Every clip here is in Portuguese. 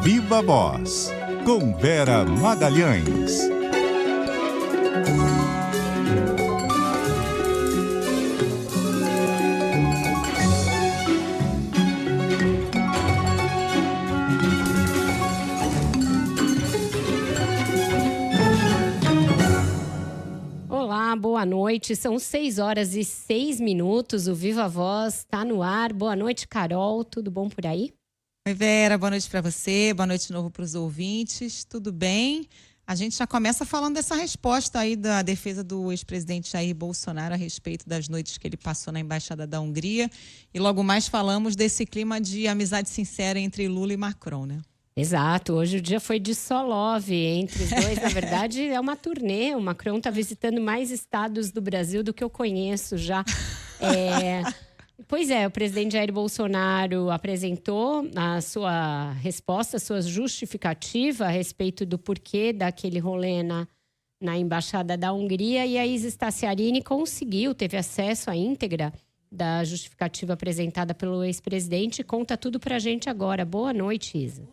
Viva Voz, com Vera Magalhães. Olá, boa noite. São 6h06. O Viva Voz está no ar. Boa noite, Carol. Tudo bom por aí? Oi, Vera. Boa noite para você. Boa noite de novo para os ouvintes. Tudo bem? A gente já começa falando dessa resposta aí da defesa do ex-presidente Jair Bolsonaro a respeito das noites que ele passou na Embaixada da Hungria. E logo mais falamos desse clima de amizade sincera entre Lula e Macron, né? Exato, hoje o dia foi de só love entre os dois. Na verdade, é uma turnê. O Macron está visitando mais estados do Brasil do que eu conheço já. Pois é, o presidente Jair Bolsonaro apresentou a sua resposta, a sua justificativa a respeito do porquê daquele rolê na Embaixada da Hungria. E a Isa Staciarini teve acesso à íntegra da justificativa apresentada pelo ex-presidente. Conta tudo pra gente agora. Boa noite, Isa.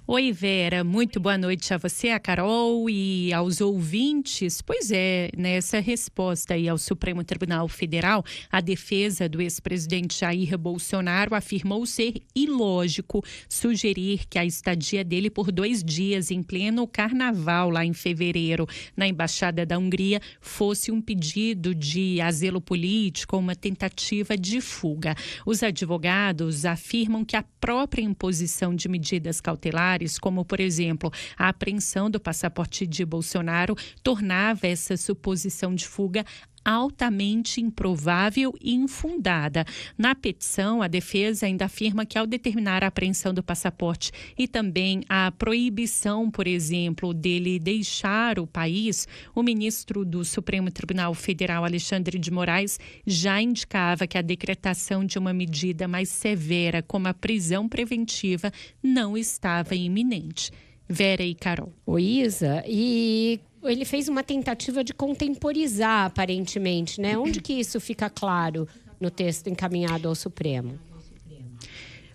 Oi, Vera. Muito boa noite a você, a Carol e aos ouvintes. Pois é, nessa resposta aí ao Supremo Tribunal Federal, a defesa do ex-presidente Jair Bolsonaro afirmou ser ilógico sugerir que a estadia dele por 2 dias em pleno carnaval lá em fevereiro na Embaixada da Hungria fosse um pedido de asilo político ou uma tentativa de fuga. Os advogados afirmam que a própria imposição de medidas cautelares, como, por exemplo, a apreensão do passaporte de Bolsonaro, tornava essa suposição de fuga altamente improvável e infundada. Na petição, a defesa ainda afirma que, ao determinar a apreensão do passaporte e também a proibição, por exemplo, dele deixar o país, o ministro do Supremo Tribunal Federal, Alexandre de Moraes, já indicava que a decretação de uma medida mais severa, como a prisão preventiva, não estava iminente. Vera e Carol. Oi, Isa. E ele fez uma tentativa de contemporizar, aparentemente, né? Onde que isso fica claro no texto encaminhado ao Supremo?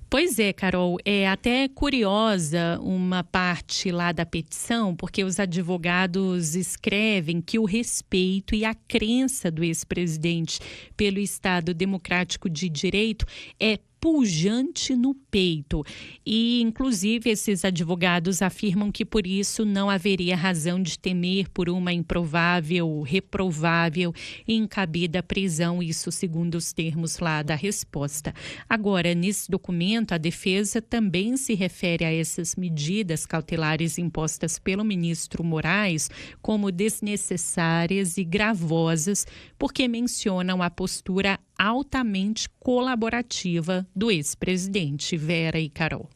Pois é, Carol, é até curiosa uma parte lá da petição, porque os advogados escrevem que o respeito e a crença do ex-presidente pelo Estado Democrático de Direito é pujante no peito. E, inclusive, esses advogados afirmam que, por isso, não haveria razão de temer por uma improvável, reprovável e incabida prisão, isso segundo os termos lá da resposta. Agora, nesse documento, a defesa também se refere a essas medidas cautelares impostas pelo ministro Moraes como desnecessárias e gravosas, porque mencionam a postura altamente colaborativa do ex-presidente. Vera e Carol.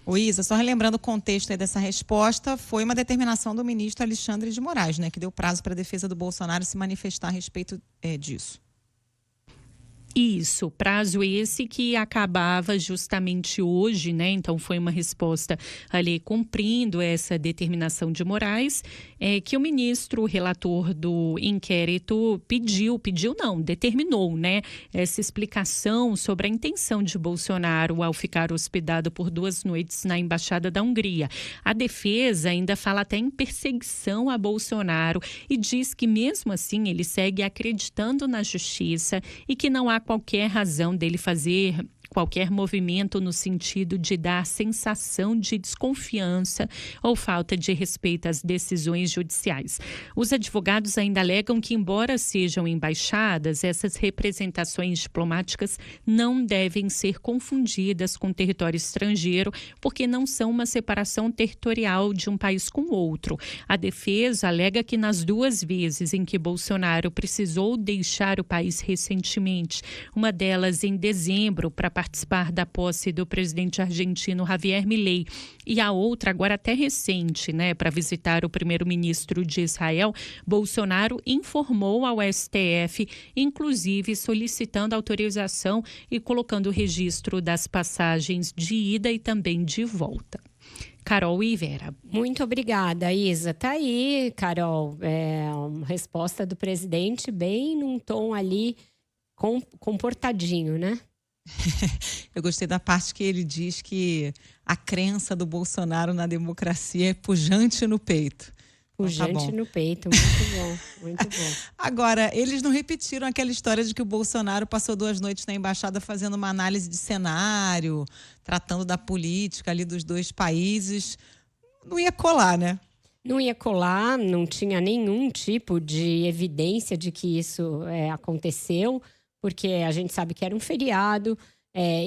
Ô, Isa, só relembrando o contexto aí dessa resposta, foi uma determinação do ministro Alexandre de Moraes, né, que deu prazo para a defesa do Bolsonaro se manifestar a respeito disso. Isso, prazo esse que acabava justamente hoje, né? Então foi uma resposta ali cumprindo essa determinação de Moraes, que o ministro, o relator do inquérito, determinou, né? Essa explicação sobre a intenção de Bolsonaro ao ficar hospedado por 2 noites na Embaixada da Hungria. A defesa ainda fala até em perseguição a Bolsonaro e diz que mesmo assim ele segue acreditando na justiça e que não há qualquer razão dele fazer qualquer movimento no sentido de dar sensação de desconfiança ou falta de respeito às decisões judiciais. Os advogados ainda alegam que, embora sejam embaixadas, essas representações diplomáticas não devem ser confundidas com território estrangeiro, porque não são uma separação territorial de um país com outro. A defesa alega que nas 2 vezes em que Bolsonaro precisou deixar o país recentemente, uma delas em dezembro para participar da posse do presidente argentino Javier Milei e a outra agora até recente, né, para visitar o primeiro-ministro de Israel, Bolsonaro informou ao STF, inclusive solicitando autorização e colocando o registro das passagens de ida e também de volta. Carol e Vera. Muito obrigada, Isa. Tá aí, Carol, uma resposta do presidente bem num tom ali comportadinho, né? Eu gostei da parte que ele diz que a crença do Bolsonaro na democracia é pujante no peito. Pujante no peito, muito bom, muito bom. Agora, eles não repetiram aquela história de que o Bolsonaro passou 2 noites na embaixada fazendo uma análise de cenário, tratando da política ali dos 2 países. Não ia colar, né? Não ia colar, não tinha nenhum tipo de evidência de que isso aconteceu, porque a gente sabe que era um feriado,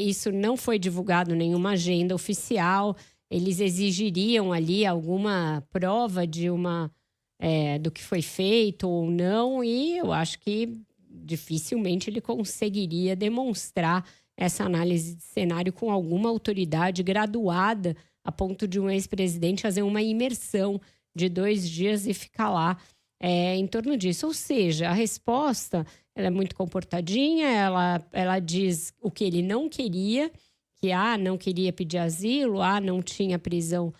isso não foi divulgado em nenhuma agenda oficial. Eles exigiriam ali alguma prova de do que foi feito ou não, e eu acho que dificilmente ele conseguiria demonstrar essa análise de cenário com alguma autoridade graduada a ponto de um ex-presidente fazer uma imersão de 2 dias e ficar lá em torno disso. Ou seja, a resposta ela é muito comportadinha, ela diz o que ele não queria, que não queria pedir asilo, não tinha prisão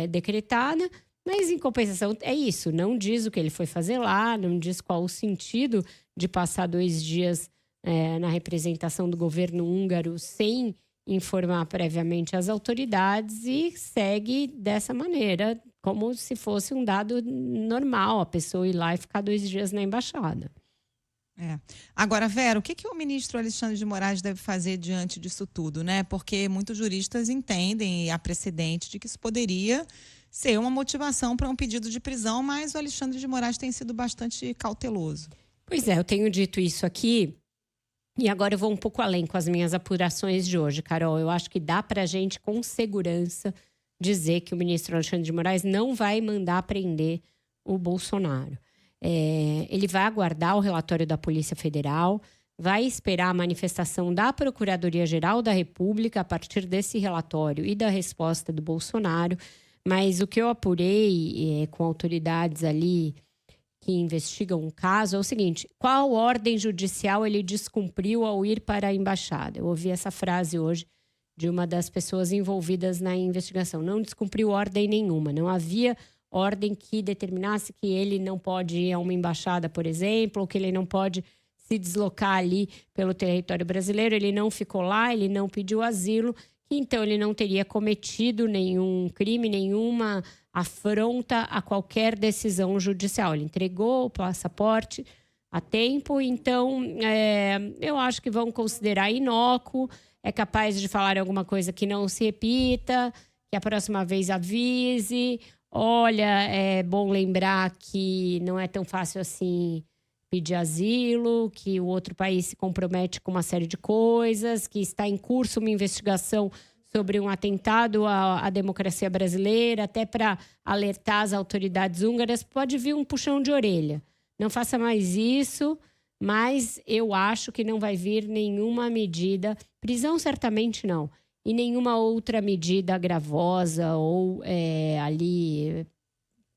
decretada, mas em compensação é isso, não diz o que ele foi fazer lá, não diz qual o sentido de passar 2 dias na representação do governo húngaro sem informar previamente as autoridades e segue dessa maneira, como se fosse um dado normal, a pessoa ir lá e ficar 2 dias na embaixada. Agora, Vera, o que o ministro Alexandre de Moraes deve fazer diante disso tudo, né? Porque muitos juristas entendem, e há precedente de que isso poderia ser uma motivação para um pedido de prisão, mas o Alexandre de Moraes tem sido bastante cauteloso. Pois eu tenho dito isso aqui, e agora eu vou um pouco além com as minhas apurações de hoje, Carol. Eu acho que dá para a gente, com segurança, dizer que o ministro Alexandre de Moraes não vai mandar prender o Bolsonaro. Ele vai aguardar o relatório da Polícia Federal, vai esperar a manifestação da Procuradoria-Geral da República a partir desse relatório e da resposta do Bolsonaro. Mas o que eu apurei com autoridades ali que investigam o caso é o seguinte: qual ordem judicial ele descumpriu ao ir para a embaixada? Eu ouvi essa frase hoje de uma das pessoas envolvidas na investigação. Não descumpriu ordem nenhuma, não havia ordem que determinasse que ele não pode ir a uma embaixada, por exemplo, ou que ele não pode se deslocar ali pelo território brasileiro. Ele não ficou lá, ele não pediu asilo, então ele não teria cometido nenhum crime, nenhuma afronta a qualquer decisão judicial. Ele entregou o passaporte a tempo, então eu acho que vão considerar inócuo, é capaz de falar alguma coisa que não se repita, que a próxima vez avise. Olha, é bom lembrar que não é tão fácil assim pedir asilo, que o outro país se compromete com uma série de coisas, que está em curso uma investigação sobre um atentado à democracia brasileira, até para alertar as autoridades húngaras. Pode vir um puxão de orelha. Não faça mais isso, mas eu acho que não vai vir nenhuma medida, prisão certamente não, e nenhuma outra medida gravosa ou ali,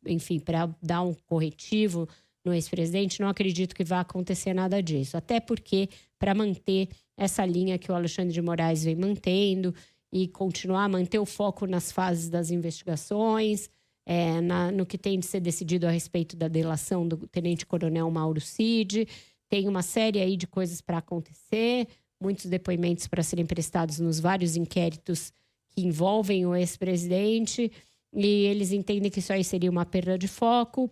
enfim, para dar um corretivo no ex-presidente. Não acredito que vá acontecer nada disso. Até porque, para manter essa linha que o Alexandre de Moraes vem mantendo e continuar a manter o foco nas fases das investigações, no que tem de ser decidido a respeito da delação do tenente-coronel Mauro Cid, tem uma série aí de coisas para acontecer, muitos depoimentos para serem prestados nos vários inquéritos que envolvem o ex-presidente, e eles entendem que isso aí seria uma perda de foco,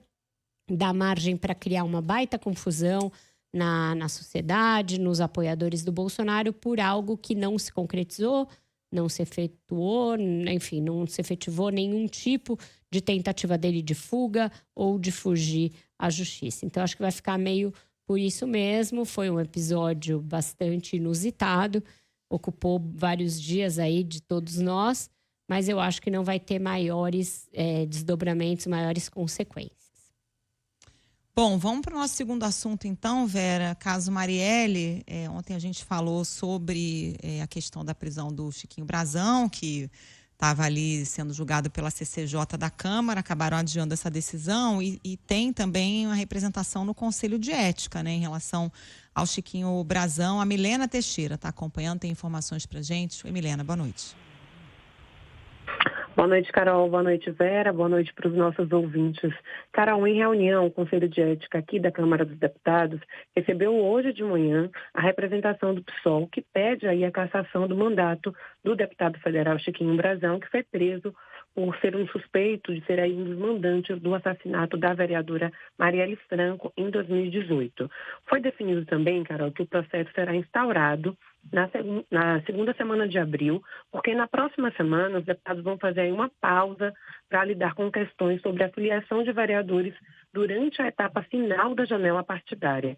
dá margem para criar uma baita confusão na sociedade, nos apoiadores do Bolsonaro, por algo que não se concretizou, não se efetuou, enfim, não se efetivou nenhum tipo de tentativa dele de fuga ou de fugir à justiça. Então, acho que vai ficar meio por isso mesmo. Foi um episódio bastante inusitado, ocupou vários dias aí de todos nós, mas eu acho que não vai ter maiores desdobramentos, maiores consequências. Bom, vamos para o nosso segundo assunto então, Vera. Caso Marielle. Ontem a gente falou sobre a questão da prisão do Chiquinho Brazão, que estava ali sendo julgado pela CCJ da Câmara, acabaram adiando essa decisão, e tem também uma representação no Conselho de Ética, né, em relação ao Chiquinho Brazão. A Milena Teixeira está acompanhando, tem informações para a gente. Oi, Milena, boa noite. Boa noite, Carol. Boa noite, Vera. Boa noite para os nossos ouvintes. Carol, em reunião, o Conselho de Ética aqui da Câmara dos Deputados recebeu hoje de manhã a representação do PSOL, que pede aí a cassação do mandato do deputado federal Chiquinho Brazão, que foi preso por ser um suspeito de ser aí um dos mandantes do assassinato da vereadora Marielle Franco em 2018. Foi definido também, Carol, que o processo será instaurado na segunda semana de abril, porque na próxima semana os deputados vão fazer aí uma pausa para lidar com questões sobre a filiação de vereadores durante a etapa final da janela partidária.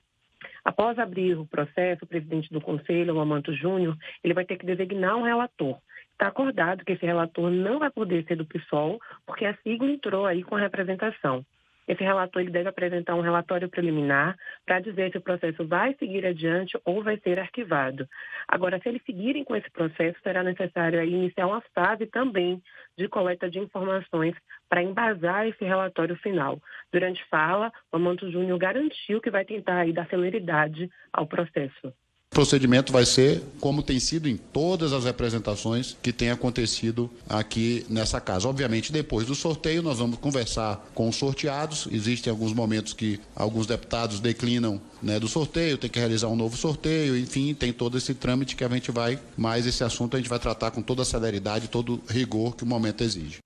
Após abrir o processo, o presidente do Conselho, o Amanto Júnior, ele vai ter que designar um relator. Está acordado que esse relator não vai poder ser do PSOL, porque a sigla entrou aí com a representação. Esse relator ele deve apresentar um relatório preliminar para dizer se o processo vai seguir adiante ou vai ser arquivado. Agora, se eles seguirem com esse processo, será necessário aí iniciar uma fase também de coleta de informações para embasar esse relatório final. Durante fala, o Amanto Júnior garantiu que vai tentar aí dar celeridade ao processo. O procedimento vai ser como tem sido em todas as representações que têm acontecido aqui nessa casa. Obviamente, depois do sorteio, nós vamos conversar com os sorteados. Existem alguns momentos que alguns deputados declinam, né, do sorteio, tem que realizar um novo sorteio, enfim, tem todo esse trâmite que a gente vai, mas esse assunto a gente vai tratar com toda a celeridade, todo o rigor que o momento exige.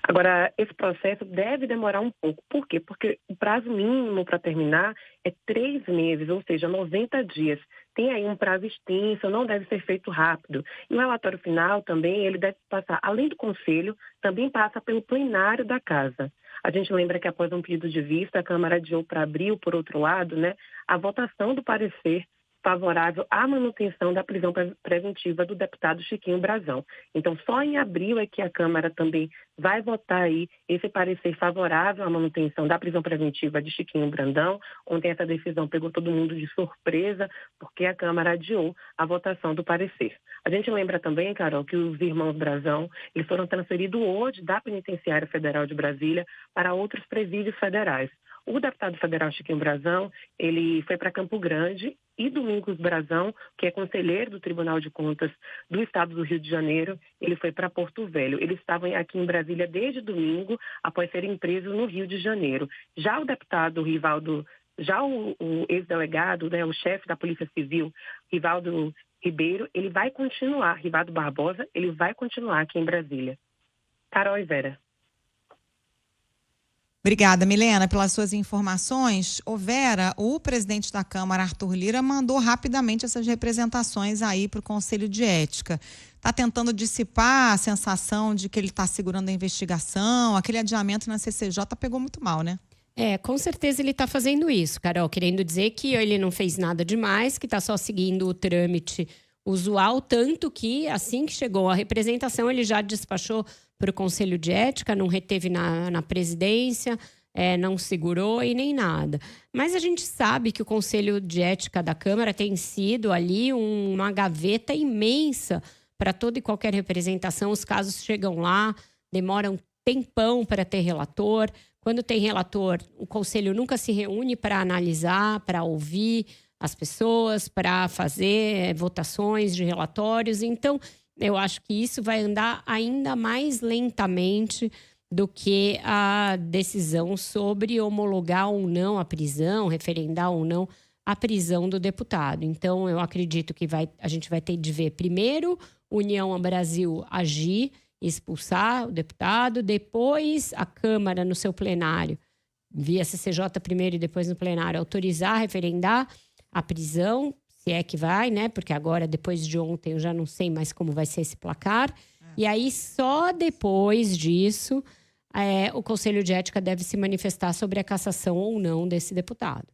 Agora, esse processo deve demorar um pouco. Por quê? Porque o prazo mínimo para terminar é 3 meses, ou seja, 90 dias. Tem aí um prazo extenso, não deve ser feito rápido. E o relatório final também, ele deve passar, além do Conselho, também passa pelo plenário da Casa. A gente lembra que após um pedido de vista, a Câmara adiou para abril, por outro lado, né, a votação do parecer favorável à manutenção da prisão preventiva do deputado Chiquinho Brazão. Então, só em abril é que a Câmara também vai votar aí esse parecer favorável à manutenção da prisão preventiva de Chiquinho Brandão. Ontem essa decisão pegou todo mundo de surpresa, porque a Câmara adiou a votação do parecer. A gente lembra também, Carol, que os irmãos Brazão, eles foram transferidos hoje da Penitenciária Federal de Brasília para outros presídios federais. O deputado federal Chiquinho Brazão, ele foi para Campo Grande, e Domingos Brazão, que é conselheiro do Tribunal de Contas do Estado do Rio de Janeiro, ele foi para Porto Velho. Eles estavam aqui em Brasília desde domingo, após serem presos no Rio de Janeiro. Já o deputado Rivaldo, o ex-delegado, né, o chefe da Polícia Civil, Rivaldo Ribeiro, ele vai continuar, Rivaldo Barbosa, ele vai continuar aqui em Brasília. Carol e Vera. Obrigada, Milena, pelas suas informações. Ô Vera, o presidente da Câmara, Arthur Lira, mandou rapidamente essas representações aí para o Conselho de Ética. Está tentando dissipar a sensação de que ele está segurando a investigação, aquele adiamento na CCJ pegou muito mal, né? Com certeza ele está fazendo isso, Carol, querendo dizer que ele não fez nada demais, que está só seguindo o trâmite usual, tanto que assim que chegou a representação ele já despachou para o Conselho de Ética, não reteve na presidência, não segurou e nem nada. Mas a gente sabe que o Conselho de Ética da Câmara tem sido ali uma gaveta imensa para toda e qualquer representação. Os casos chegam lá, demoram tempão para ter relator. Quando tem relator, o Conselho nunca se reúne para analisar, para ouvir as pessoas, para fazer votações de relatórios. Então, eu acho que isso vai andar ainda mais lentamente do que a decisão sobre homologar ou não a prisão, referendar ou não a prisão do deputado. Então, eu acredito que a gente vai ter de ver primeiro União Brasil agir, expulsar o deputado, depois a Câmara no seu plenário, via CCJ primeiro e depois no plenário, autorizar, referendar a prisão, se é que vai, né? Porque agora, depois de ontem, eu já não sei mais como vai ser esse placar. E aí, só depois disso, o Conselho de Ética deve se manifestar sobre a cassação ou não desse deputado.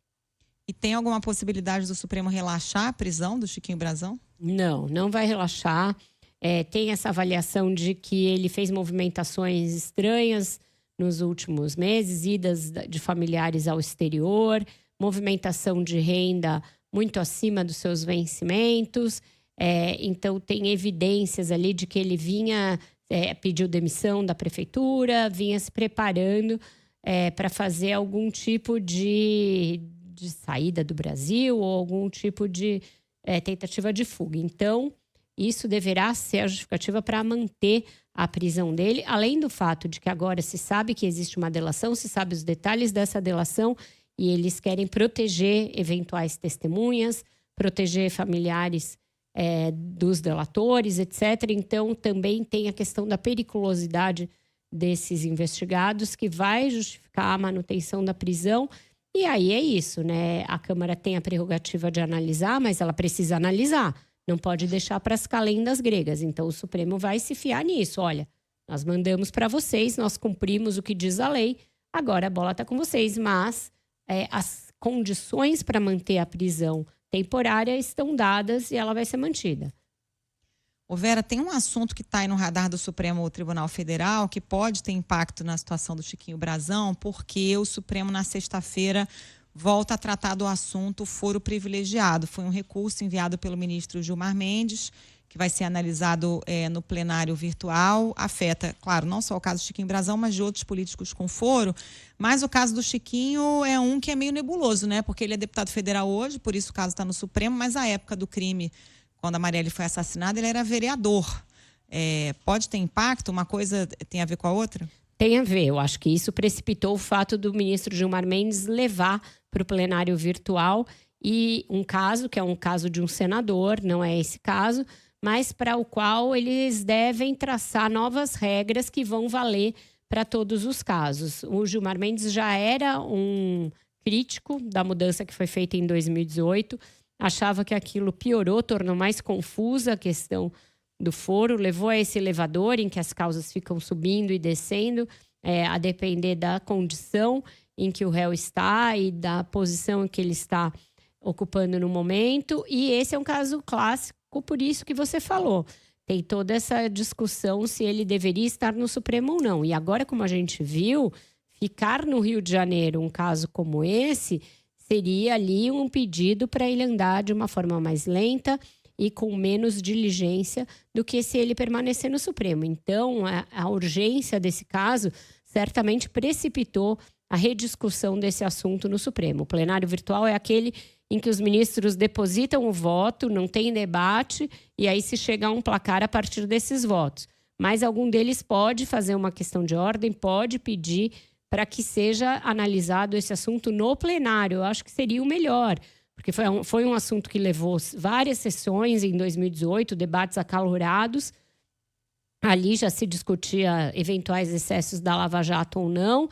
E tem alguma possibilidade do Supremo relaxar a prisão do Chiquinho Brazão? Não vai relaxar. Tem essa avaliação de que ele fez movimentações estranhas nos últimos meses, idas de familiares ao exterior, movimentação de renda muito acima dos seus vencimentos. Então, tem evidências ali de que ele pediu demissão da prefeitura, vinha se preparando para fazer algum tipo de saída do Brasil ou algum tipo de tentativa de fuga. Então, isso deverá ser a justificativa para manter a prisão dele, além do fato de que agora se sabe que existe uma delação, se sabe os detalhes dessa delação e eles querem proteger eventuais testemunhas, proteger familiares dos delatores, etc. Então, também tem a questão da periculosidade desses investigados, que vai justificar a manutenção da prisão. E aí é isso, né? A Câmara tem a prerrogativa de analisar, mas ela precisa analisar. Não pode deixar para as calendas gregas. Então, o Supremo vai se fiar nisso. Olha, nós mandamos para vocês, nós cumprimos o que diz a lei, agora a bola está com vocês. Mas as condições para manter a prisão temporária estão dadas e ela vai ser mantida. Ô Vera, tem um assunto que está aí no radar do Supremo Tribunal Federal que pode ter impacto na situação do Chiquinho Brazão, porque o Supremo, na sexta-feira, volta a tratar do assunto foro privilegiado. Foi um recurso enviado pelo ministro Gilmar Mendes, que vai ser analisado no plenário virtual. Afeta, claro, não só o caso do Chiquinho Brazão, mas de outros políticos com foro. Mas o caso do Chiquinho é um que é meio nebuloso, né? Porque ele é deputado federal hoje, por isso o caso está no Supremo, mas à época do crime, quando a Marielle foi assassinada, ele era vereador. Pode ter impacto? Uma coisa tem a ver com a outra? Tem a ver. Eu acho que isso precipitou o fato do ministro Gilmar Mendes levar para o plenário virtual e um caso, que é um caso de um senador, não é esse caso, mas para o qual eles devem traçar novas regras que vão valer para todos os casos. O Gilmar Mendes já era um crítico da mudança que foi feita em 2018, achava que aquilo piorou, tornou mais confusa a questão do foro, levou a esse elevador em que as causas ficam subindo e descendo, a depender da condição em que o réu está e da posição que ele está ocupando no momento. E esse é um caso clássico, por isso que você falou. Tem toda essa discussão se ele deveria estar no Supremo ou não. E agora, como a gente viu, ficar no Rio de Janeiro um caso como esse seria ali um pedido para ele andar de uma forma mais lenta e com menos diligência do que se ele permanecer no Supremo. Então, a urgência desse caso certamente precipitou a rediscussão desse assunto no Supremo. O plenário virtual é aquele em que os ministros depositam o voto, não tem debate, e aí se chega a um placar a partir desses votos. Mas algum deles pode fazer uma questão de ordem, pode pedir para que seja analisado esse assunto no plenário. Eu acho que seria o melhor, porque foi um assunto que levou várias sessões em 2018, debates acalorados. Ali já se discutia eventuais excessos da Lava Jato ou não.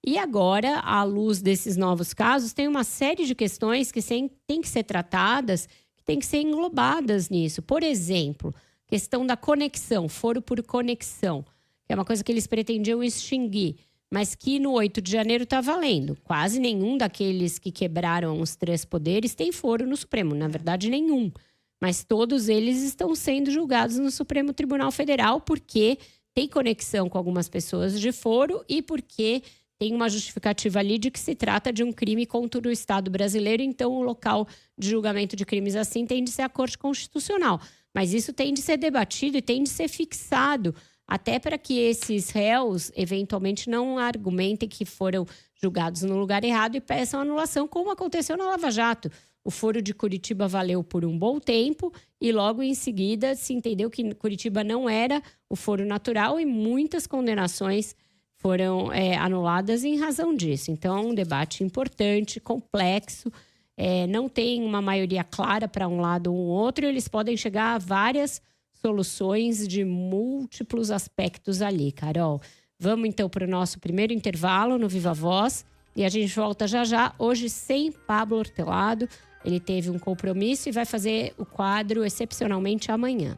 E agora, à luz desses novos casos, tem uma série de questões que têm que ser tratadas, que têm que ser englobadas nisso. Por exemplo, questão da conexão, foro por conexão, que é uma coisa que eles pretendiam extinguir, mas que no 8 de janeiro está valendo. Quase nenhum daqueles que quebraram os 3 poderes tem foro no Supremo, na verdade nenhum. Mas todos eles estão sendo julgados no Supremo Tribunal Federal porque tem conexão com algumas pessoas de foro e porque tem uma justificativa ali de que se trata de um crime contra o Estado brasileiro, então o local de julgamento de crimes assim tem de ser a Corte Constitucional. Mas isso tem de ser debatido e tem de ser fixado, até para que esses réus eventualmente não argumentem que foram julgados no lugar errado e peçam anulação, como aconteceu na Lava Jato. O foro de Curitiba valeu por um bom tempo e logo em seguida se entendeu que Curitiba não era o foro natural e muitas condenações foram anuladas em razão disso. Então, é um debate importante, complexo, não tem uma maioria clara para um lado ou outro, e eles podem chegar a várias soluções de múltiplos aspectos ali, Carol. Vamos então para o nosso primeiro intervalo no Viva Voz e a gente volta já já, hoje sem Pablo Hortelado. Ele teve um compromisso e vai fazer o quadro excepcionalmente amanhã.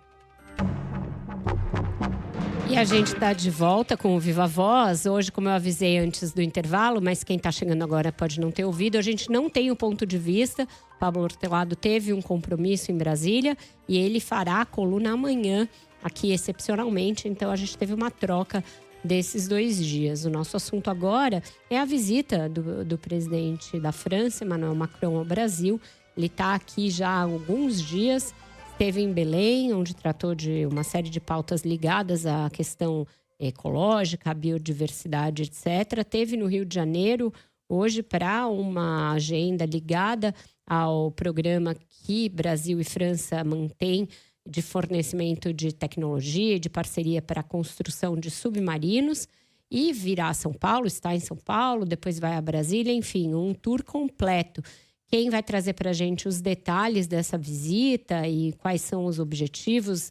E a gente está de volta com o Viva Voz. Hoje, como eu avisei antes do intervalo, mas quem está chegando agora pode não ter ouvido, a gente não tem o ponto de vista. Pablo Hortelado teve um compromisso em Brasília e ele fará a coluna amanhã, aqui excepcionalmente. Então, a gente teve uma troca desses 2 dias. O nosso assunto agora é a visita do presidente da França, Emmanuel Macron, ao Brasil. Ele está aqui já há alguns dias. Esteve em Belém, onde tratou de uma série de pautas ligadas à questão ecológica, à biodiversidade, etc. Esteve no Rio de Janeiro hoje para uma agenda ligada ao programa que Brasil e França mantêm de fornecimento de tecnologia, de parceria para a construção de submarinos, e virá a São Paulo, está em São Paulo, depois vai a Brasília, enfim, um tour completo. Quem vai trazer para a gente os detalhes dessa visita e quais são os objetivos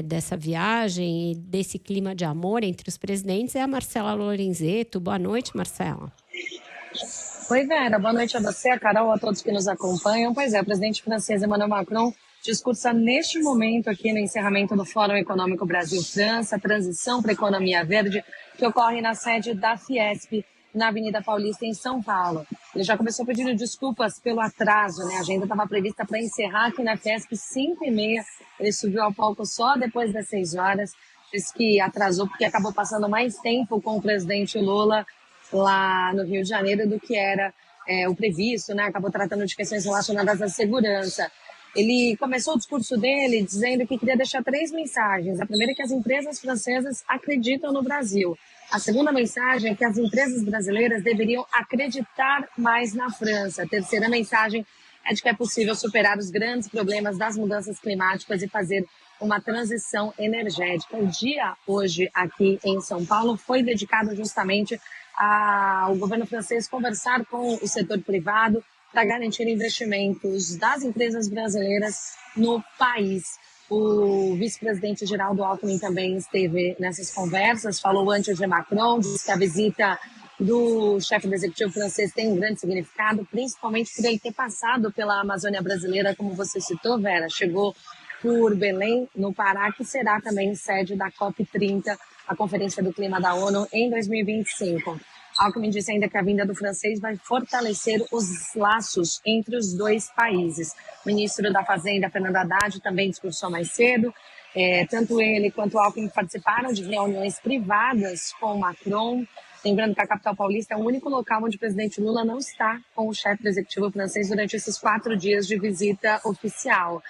dessa viagem e desse clima de amor entre os presidentes é a Marcela Lorenzetto. Boa noite, Marcela. Oi, Vera. Boa noite a você, a Carol, a todos que nos acompanham. Pois é, o presidente francês Emmanuel Macron discursa neste momento aqui no encerramento do Fórum Econômico Brasil-França, Transição para a Economia Verde, que ocorre na sede da Fiesp, na Avenida Paulista, em São Paulo. Ele já começou pedindo desculpas pelo atraso, né? A agenda estava prevista para encerrar aqui na Fiesp 5h30. Ele subiu ao palco só depois das 6 horas. Disse que atrasou porque acabou passando mais tempo com o presidente Lula lá no Rio de Janeiro do que era o previsto, né? Acabou tratando de questões relacionadas à segurança. Ele começou o discurso dele dizendo que queria deixar 3 mensagens. A primeira é que as empresas francesas acreditam no Brasil. A segunda mensagem é que as empresas brasileiras deveriam acreditar mais na França. A terceira mensagem é de que é possível superar os grandes problemas das mudanças climáticas e fazer uma transição energética. O dia hoje aqui em São Paulo foi dedicado justamente ao governo francês conversar com o setor privado para garantir investimentos das empresas brasileiras no país. O vice-presidente Geraldo Alckmin também esteve nessas conversas, falou antes de Macron, disse que a visita do chefe do executivo francês tem um grande significado, principalmente por ele ter passado pela Amazônia brasileira, como você citou, Vera, chegou por Belém, no Pará, que será também sede da COP30, a Conferência do Clima da ONU, em 2025. Alckmin disse ainda que a vinda do francês vai fortalecer os laços entre os dois países. O ministro da Fazenda, Fernando Haddad, também discursou mais cedo. Tanto ele quanto o Alckmin participaram de reuniões privadas com Macron. Lembrando que a capital paulista é o único local onde o presidente Lula não está com o chefe do executivo francês durante esses 4 dias de visita oficial.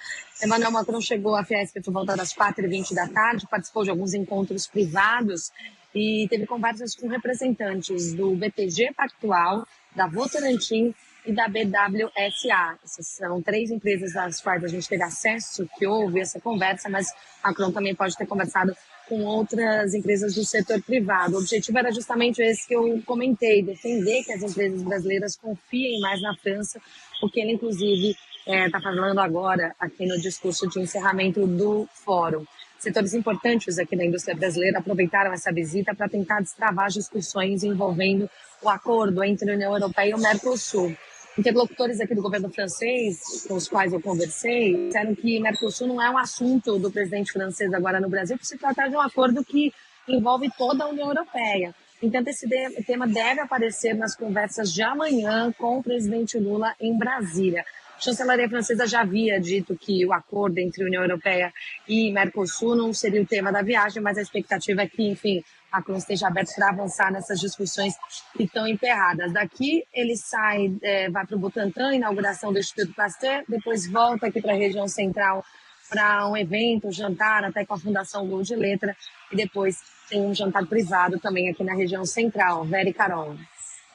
Emmanuel Macron chegou à Fiesp por volta das 4h20 da tarde, participou de alguns encontros privados e teve conversas com representantes do BTG Pactual, da Votorantim e da BWSA. Essas são 3 empresas às quais a gente teve acesso, que houve essa conversa, mas Macron também pode ter conversado com outras empresas do setor privado. O objetivo era justamente esse que eu comentei, defender que as empresas brasileiras confiem mais na França, o que ele, inclusive, está falando agora aqui no discurso de encerramento do fórum. Setores importantes aqui da indústria brasileira aproveitaram essa visita para tentar destravar as discussões envolvendo o acordo entre a União Europeia e o Mercosul. Interlocutores aqui do governo francês, com os quais eu conversei, disseram que Mercosul não é um assunto do presidente francês agora no Brasil, porque se trata de um acordo que envolve toda a União Europeia. Então, esse tema deve aparecer nas conversas de amanhã com o presidente Lula em Brasília. A chancelaria francesa já havia dito que o acordo entre a União Europeia e Mercosul não seria o tema da viagem, mas a expectativa é que, enfim, Macron esteja aberto para avançar nessas discussões que estão emperradas. Daqui ele sai, vai para o Butantã, inauguração do Instituto Pasteur, depois volta aqui para a região central para um evento, um jantar, até com a Fundação Gol de Letra, e depois tem um jantar privado também aqui na região central. Vera e Carol.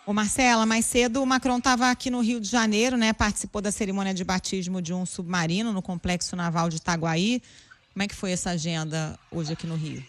Ô Marcela, mais cedo o Macron estava aqui no Rio de Janeiro, né? Participou da cerimônia de batismo de um submarino no Complexo Naval de Itaguaí. Como é que foi essa agenda hoje aqui no Rio?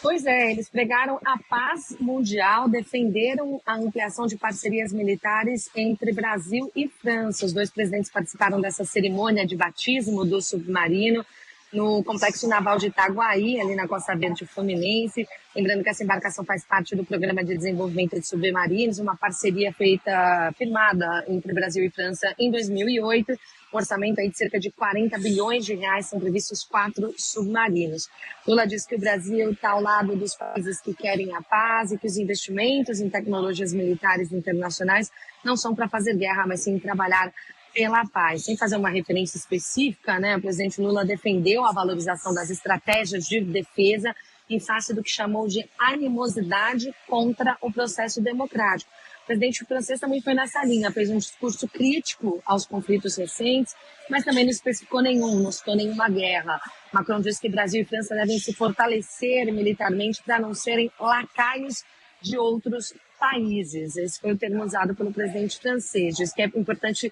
Pois é, eles pregaram a paz mundial, defenderam a ampliação de parcerias militares entre Brasil e França. Os 2 presidentes participaram dessa cerimônia de batismo do submarino no Complexo Naval de Itaguaí, ali na Costa Verde Fluminense. Lembrando que essa embarcação faz parte do Programa de Desenvolvimento de Submarinos, uma parceria firmada entre Brasil e França em 2008. Um orçamento aí de cerca de 40 bilhões de reais, são previstos 4 submarinos. Lula disse que o Brasil está ao lado dos países que querem a paz e que os investimentos em tecnologias militares internacionais não são para fazer guerra, mas sim trabalhar pela paz. Sem fazer uma referência específica, né, o presidente Lula defendeu a valorização das estratégias de defesa em face do que chamou de animosidade contra o processo democrático. O presidente francês também foi nessa linha, fez um discurso crítico aos conflitos recentes, mas também não especificou não citou nenhuma guerra. Macron disse que Brasil e França devem se fortalecer militarmente para não serem lacaios de outros países. Esse foi o termo usado pelo presidente francês. Diz que é importante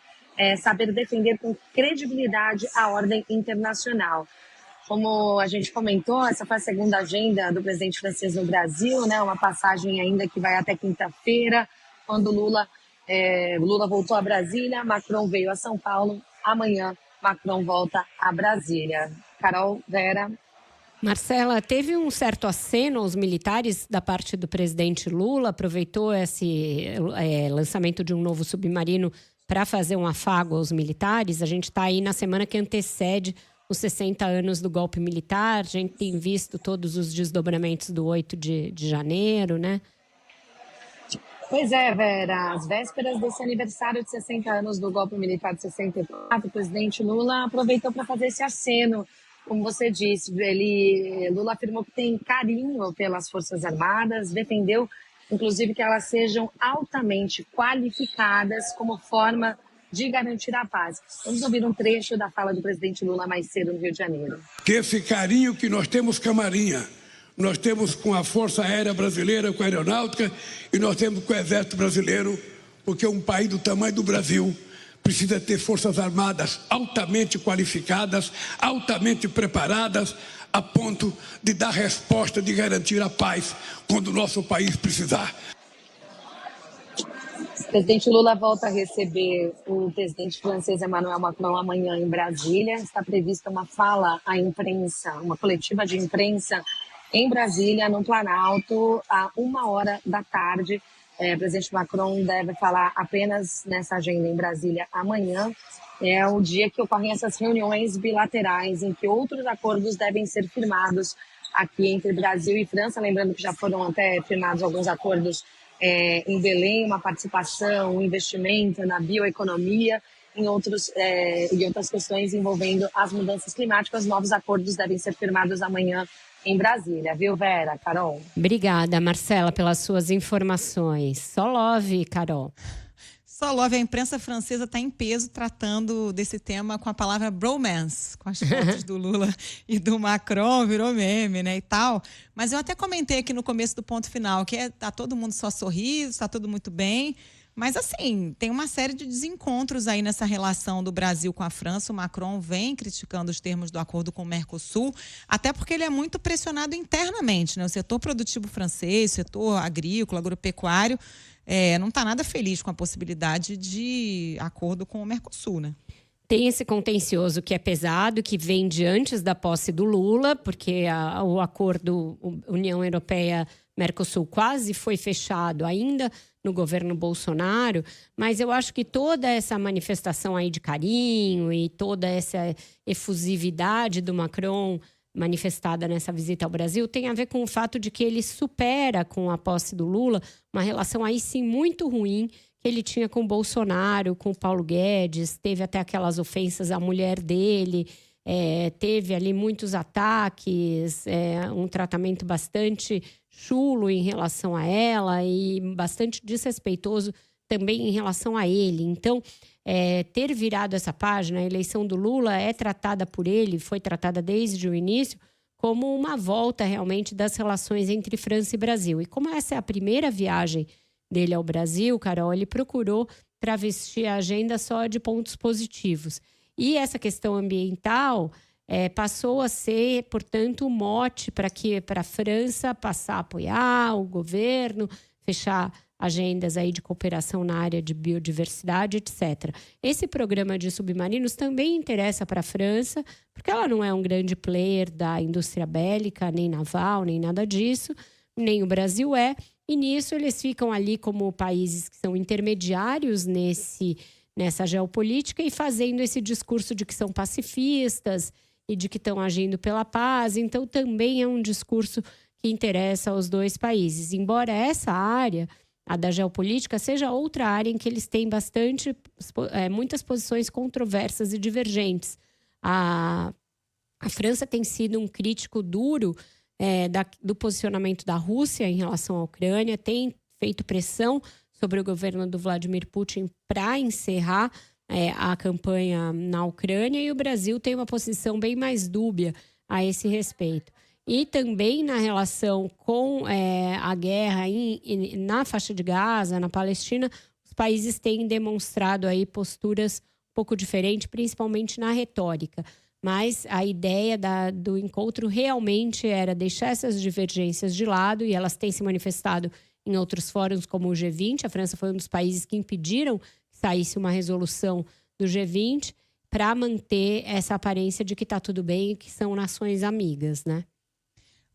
saber defender com credibilidade a ordem internacional. Como a gente comentou, essa foi a segunda agenda do presidente francês no Brasil, né? Uma passagem ainda que vai até quinta-feira, quando Lula voltou a Brasília, Macron veio a São Paulo. Amanhã, Macron volta a Brasília. Carol, Vera. Marcela, teve um certo aceno aos militares da parte do presidente Lula, aproveitou esse lançamento de um novo submarino para fazer um afago aos militares. A gente está aí na semana que antecede os 60 anos do golpe militar, a gente tem visto todos os desdobramentos do 8 de janeiro, né? Pois é, Vera, às vésperas desse aniversário de 60 anos do golpe militar de 64, o presidente Lula aproveitou para fazer esse aceno. Como você disse, Lula afirmou que tem carinho pelas Forças Armadas, defendeu, inclusive, que elas sejam altamente qualificadas como forma de garantir a paz. Vamos ouvir um trecho da fala do presidente Lula mais cedo no Rio de Janeiro. Que esse carinho que nós temos com a Marinha, nós temos com a Força Aérea Brasileira, com a Aeronáutica, e nós temos com o Exército Brasileiro, porque um país do tamanho do Brasil precisa ter forças armadas altamente qualificadas, altamente preparadas, a ponto de dar resposta, de garantir a paz quando o nosso país precisar. O presidente Lula volta a receber o presidente francês Emmanuel Macron amanhã em Brasília. Está prevista uma fala à imprensa, uma coletiva de imprensa em Brasília, no Planalto, a 13h. O presidente Macron deve falar apenas nessa agenda em Brasília amanhã. É o dia que ocorrem essas reuniões bilaterais em que outros acordos devem ser firmados aqui entre Brasil e França. Lembrando que já foram até firmados alguns acordos em Belém, uma participação, um investimento na bioeconomia, em outras questões envolvendo as mudanças climáticas. Novos acordos devem ser firmados amanhã em Brasília, viu, Vera, Carol? Obrigada, Marcela, pelas suas informações. Só love, Carol. Só love. A imprensa francesa está em peso tratando desse tema com a palavra bromance, com as fotos do Lula e do Macron, virou meme, né, e tal. Mas eu até comentei aqui no começo do ponto final que tá todo mundo só sorriso, tá tudo muito bem. Mas, assim, tem uma série de desencontros aí nessa relação do Brasil com a França. O Macron vem criticando os termos do acordo com o Mercosul, até porque ele é muito pressionado internamente, né? O setor produtivo francês, o setor agrícola, agropecuário, não está nada feliz com a possibilidade de acordo com o Mercosul, né? Tem esse contencioso que é pesado, que vem de antes da posse do Lula, porque o acordo União Europeia-Mercosul quase foi fechado ainda no governo Bolsonaro, mas eu acho que toda essa manifestação aí de carinho e toda essa efusividade do Macron manifestada nessa visita ao Brasil tem a ver com o fato de que ele supera, com a posse do Lula, uma relação aí sim muito ruim que ele tinha com o Bolsonaro, com o Paulo Guedes, teve até aquelas ofensas à mulher dele, teve ali muitos ataques, um tratamento bastante chulo em relação a ela e bastante desrespeitoso também em relação a ele. Então, ter virado essa página, a eleição do Lula é tratada por ele, foi tratada desde o início, como uma volta realmente das relações entre França e Brasil. E como essa é a primeira viagem dele ao Brasil, Carol, ele procurou travestir a agenda só de pontos positivos. E essa questão ambiental passou a ser, portanto, um mote para a França passar a apoiar o governo, fechar agendas aí de cooperação na área de biodiversidade, etc. Esse programa de submarinos também interessa para a França, porque ela não é um grande player da indústria bélica, nem naval, nem nada disso, nem o Brasil é. E nisso eles ficam ali como países que são intermediários nessa geopolítica e fazendo esse discurso de que são pacifistas e de que estão agindo pela paz. Então, também é um discurso que interessa aos dois países. Embora essa área, a da geopolítica, seja outra área em que eles têm muitas posições controversas e divergentes. A França tem sido um crítico duro do posicionamento da Rússia em relação à Ucrânia, tem feito pressão sobre o governo do Vladimir Putin para encerrar a campanha na Ucrânia, e o Brasil tem uma posição bem mais dúbia a esse respeito. E também na relação com a guerra na faixa de Gaza, na Palestina, os países têm demonstrado aí posturas pouco diferente, principalmente na retórica. Mas a ideia do encontro realmente era deixar essas divergências de lado, e elas têm se manifestado em outros fóruns, como o G20. A França foi um dos países que impediram que saísse uma resolução do G20 para manter essa aparência de que está tudo bem e que são nações amigas, né?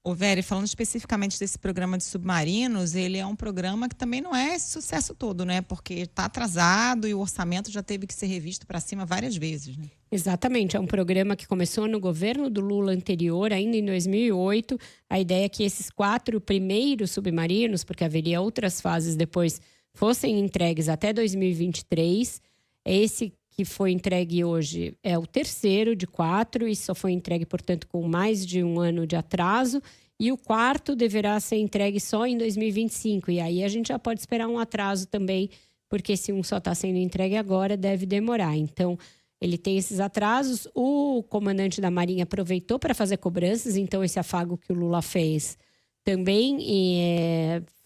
Ô, Vera, falando especificamente desse programa de submarinos, ele é um programa que também não é esse sucesso todo, né? Porque está atrasado e o orçamento já teve que ser revisto para cima várias vezes, né? Exatamente, é um programa que começou no governo do Lula anterior, ainda em 2008. A ideia é que esses 4 primeiros submarinos, porque haveria outras fases depois, fossem entregues até 2023. Esse que foi entregue hoje é o terceiro de 4 e só foi entregue, portanto, com mais de um ano de atraso. E o 4º deverá ser entregue só em 2025. E aí a gente já pode esperar um atraso também, porque se um só está sendo entregue agora, deve demorar. Então, ele tem esses atrasos. O comandante da Marinha aproveitou para fazer cobranças, então esse afago que o Lula fez também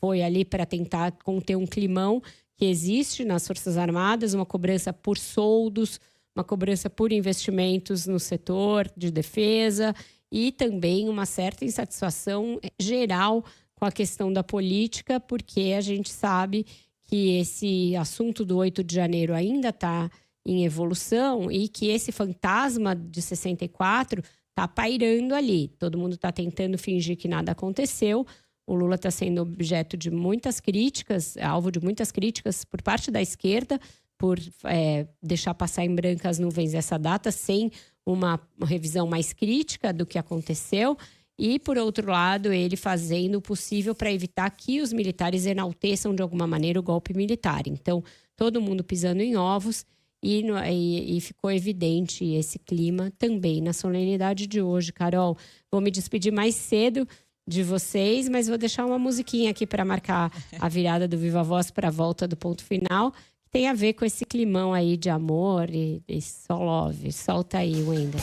foi ali para tentar conter um climão que existe nas Forças Armadas, uma cobrança por soldos, uma cobrança por investimentos no setor de defesa e também uma certa insatisfação geral com a questão da política, porque a gente sabe que esse assunto do 8 de janeiro ainda está em evolução e que esse fantasma de 64 está pairando ali. Todo mundo está tentando fingir que nada aconteceu. O Lula está sendo objeto de muitas críticas, alvo de muitas críticas por parte da esquerda, por deixar passar em branco as nuvens essa data sem uma revisão mais crítica do que aconteceu. E, por outro lado, ele fazendo o possível para evitar que os militares enalteçam de alguma maneira o golpe militar. Então, todo mundo pisando em ovos e ficou evidente esse clima também na solenidade de hoje. Carol, vou me despedir mais cedo de vocês, mas vou deixar uma musiquinha aqui para marcar a virada do Viva Voz para a volta do ponto final, que tem a ver com esse climão aí de amor e só love. Solta aí, Wender.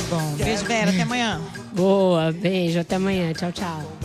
Bom, beijo, Vera, até amanhã. Boa, beijo, até amanhã. Tchau, tchau.